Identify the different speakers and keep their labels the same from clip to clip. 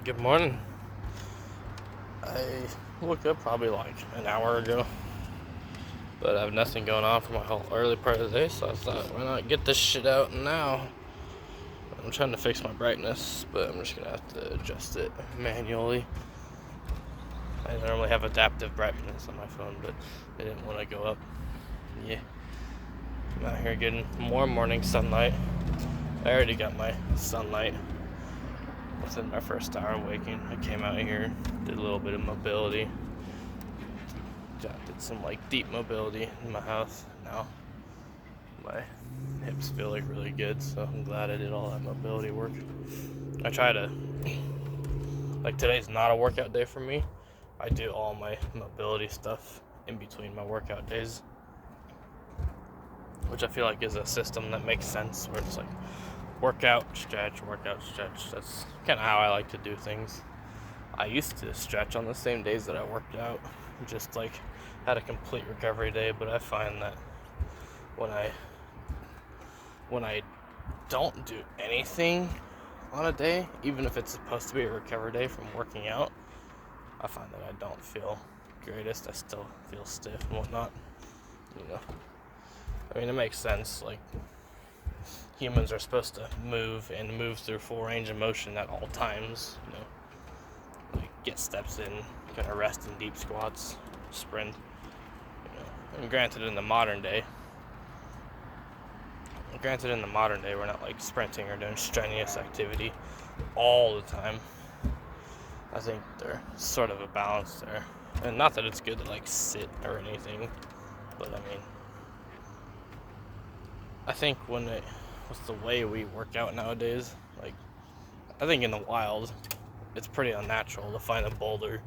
Speaker 1: Good morning. I woke up probably like an hour ago, but I have nothing going on for my whole early part of the day, so I thought, why not get this shit out now? I'm trying to fix my brightness, but I'm just gonna have to adjust it manually. I normally have adaptive brightness on my phone, but I didn't want to go up. Yeah. I'm out here getting more morning sunlight. I already got my sunlight within my first hour of waking. I came out here, did a little bit of mobility. Did some like deep mobility in my house. Now my hips feel like really good, so I'm glad I did all that mobility work. I try to, like, today's not a workout day for me. I do all my mobility stuff in between my workout days, which I feel like is a system that makes sense, where it's like workout, stretch, workout, stretch. That's kind of how I like to do things. I used to stretch on the same days that I worked out, just like had a complete recovery day, but I find that when I don't do anything on a day, even if it's supposed to be a recovery day from working out, I find that I don't feel greatest. I still feel stiff and whatnot. I mean, it makes sense. Like, humans are supposed to move through full range of motion at all times. Like get steps in, kind of rest in deep squats, sprint. And granted, in the modern day, we're not like sprinting or doing strenuous activity all the time. I think there's sort of a balance there, and not that it's good to like sit or anything, but I mean, I think with the way we work out nowadays, like, I think in the wild, it's pretty unnatural to find a boulder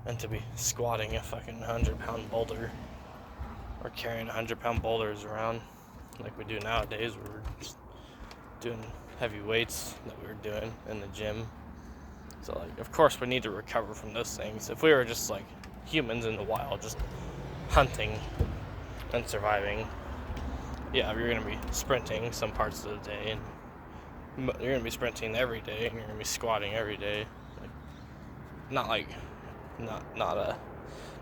Speaker 1: and to be squatting a fucking 100-pound boulder or carrying 100-pound boulders around like we do nowadays. We're just doing heavy weights that we were doing in the gym. So, like, of course we need to recover from those things. If we were just like humans in the wild, just hunting and surviving, yeah, you're going to be sprinting some parts of the day, and you're going to be sprinting every day, and you're going to be squatting every day. Like, not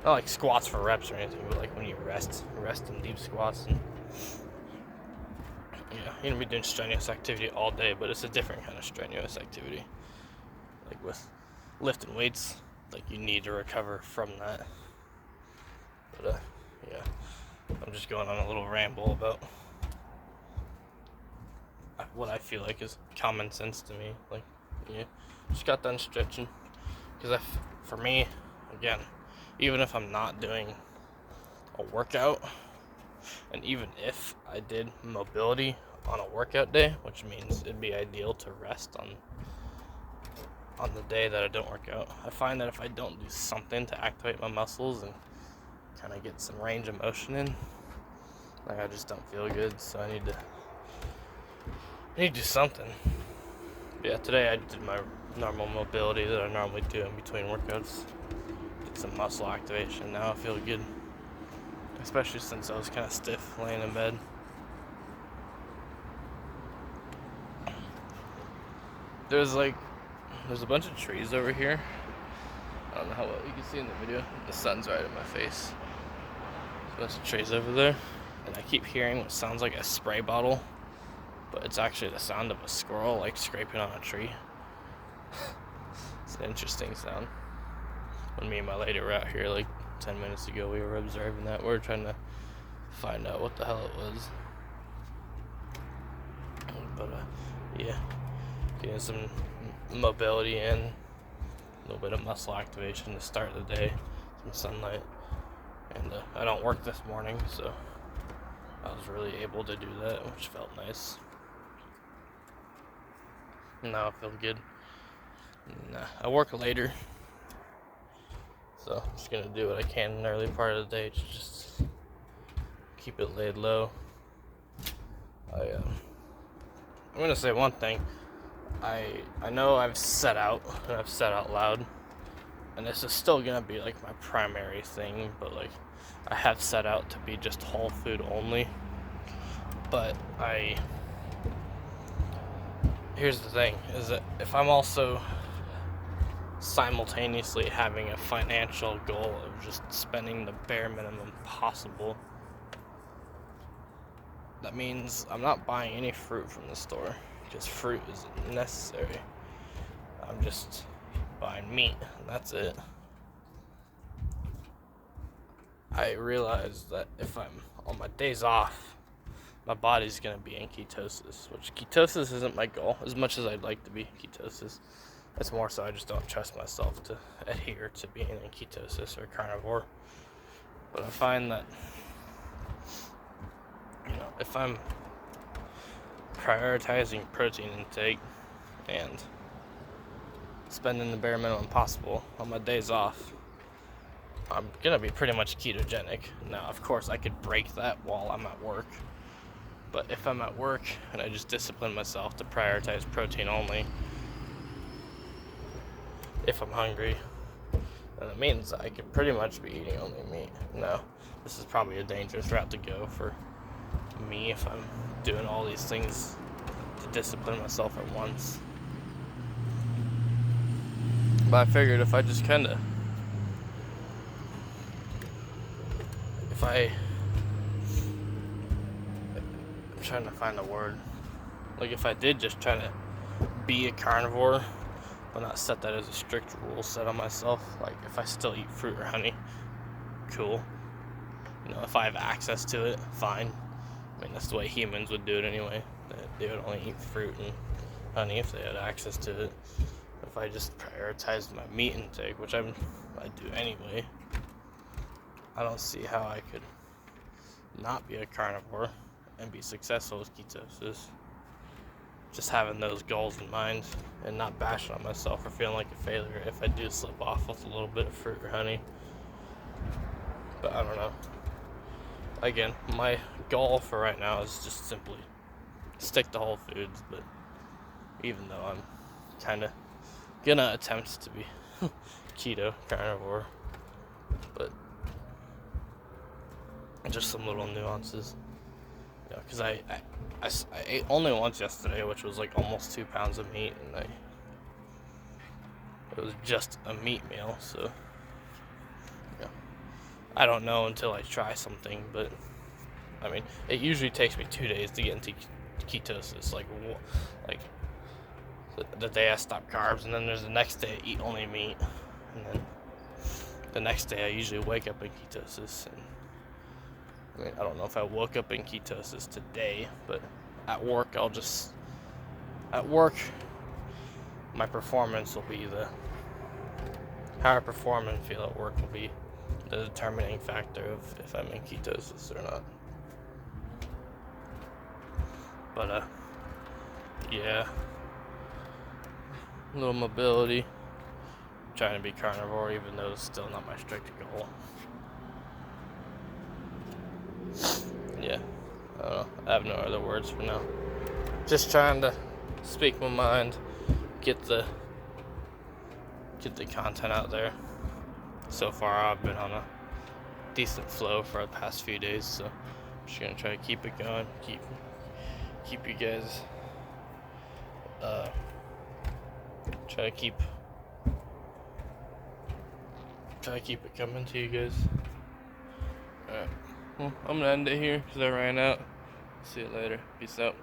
Speaker 1: like squats for reps or anything, but like when you rest in deep squats. And yeah, you're going to be doing strenuous activity all day, but it's a different kind of strenuous activity. Like with lifting weights, like, you need to recover from that. But yeah, I'm just going on a little ramble about what I feel like is common sense to me. Like, yeah, just got done stretching, because for me, again, even if I'm not doing a workout, and even if I did mobility on a workout day, which means it'd be ideal to rest on the day that I don't work out, I find that if I don't do something to activate my muscles and kind of get some range of motion in, like, I just don't feel good. So I need to do something. But yeah, today I did my normal mobility that I normally do in between workouts. Did some muscle activation. Now I feel good, especially since I was kind of stiff laying in bed. There's a bunch of trees over here. I don't know how well you can see in the video. The sun's right in my face. There's a bunch of trees over there, and I keep hearing what sounds like a spray bottle, but it's actually the sound of a squirrel, like, scraping on a tree. It's an interesting sound. When me and my lady were out here like 10 minutes ago, we were observing that. We were trying to find out what the hell it was. But yeah, getting some mobility in, a little bit of muscle activation to start the day, some sunlight. And I don't work this morning, so I was really able to do that, which felt nice. Now I feel good. And, I work later, so I'm just gonna do what I can in the early part of the day to just keep it laid low. I'm gonna say one thing. I know I've said out loud, and this is still gonna be like my primary thing, but like, I have set out to be just whole food only. But here's the thing, is that if I'm also simultaneously having a financial goal of just spending the bare minimum possible, that means I'm not buying any fruit from the store because fruit is necessary. I'm just buying meat, and that's it. I realize that if I'm on my days off, my body's going to be in ketosis, which ketosis isn't my goal as much as I'd like to be ketosis. It's more so I just don't trust myself to adhere to being in ketosis or carnivore. But I find that, if I'm prioritizing protein intake and spending the bare minimum possible on my days off, I'm gonna be pretty much ketogenic. Now, of course, I could break that while I'm at work. But if I'm at work and I just discipline myself to prioritize protein only, if I'm hungry, then it means I could pretty much be eating only meat. Now, this is probably a dangerous route to go for me if I'm doing all these things to discipline myself at once. But I figured if I just I'm trying to find a word. Like if I did just try to be a carnivore, but not set that as a strict rule set on myself. Like if I still eat fruit or honey, cool. If I have access to it, fine. I mean, that's the way humans would do it anyway. They would only eat fruit and honey if they had access to it. If I just prioritized my meat intake, which I do anyway, I don't see how I could not be a carnivore and be successful with ketosis. Just having those goals in mind and not bashing on myself or feeling like a failure if I do slip off with a little bit of fruit or honey. But I don't know. Again, my goal for right now is just simply stick to whole foods, but even though I'm kind of gonna attempt to be keto carnivore, but just some little nuances. Because I ate only once yesterday, which was like almost 2 pounds of meat, and it was just a meat meal, so I don't know until I try something, but I mean, it usually takes me 2 days to get into ketosis, like the day I stop carbs, and then there's the next day I eat only meat, and then the next day I usually wake up in ketosis. And I mean, I don't know if I woke up in ketosis today, but at work my performance will be how I perform and feel at work will be the determining factor of if I'm in ketosis or not. But yeah, a little mobility, trying to be carnivore even though it's still not my strict goal. Yeah, I don't know. I have no other words for now. Just trying to speak my mind, get the content out there. So far, I've been on a decent flow for the past few days, so I'm just gonna try to keep it going, keep you guys, try to keep it coming to you guys. Alright. Well, I'm gonna end it here because I ran out. See you later. Peace out.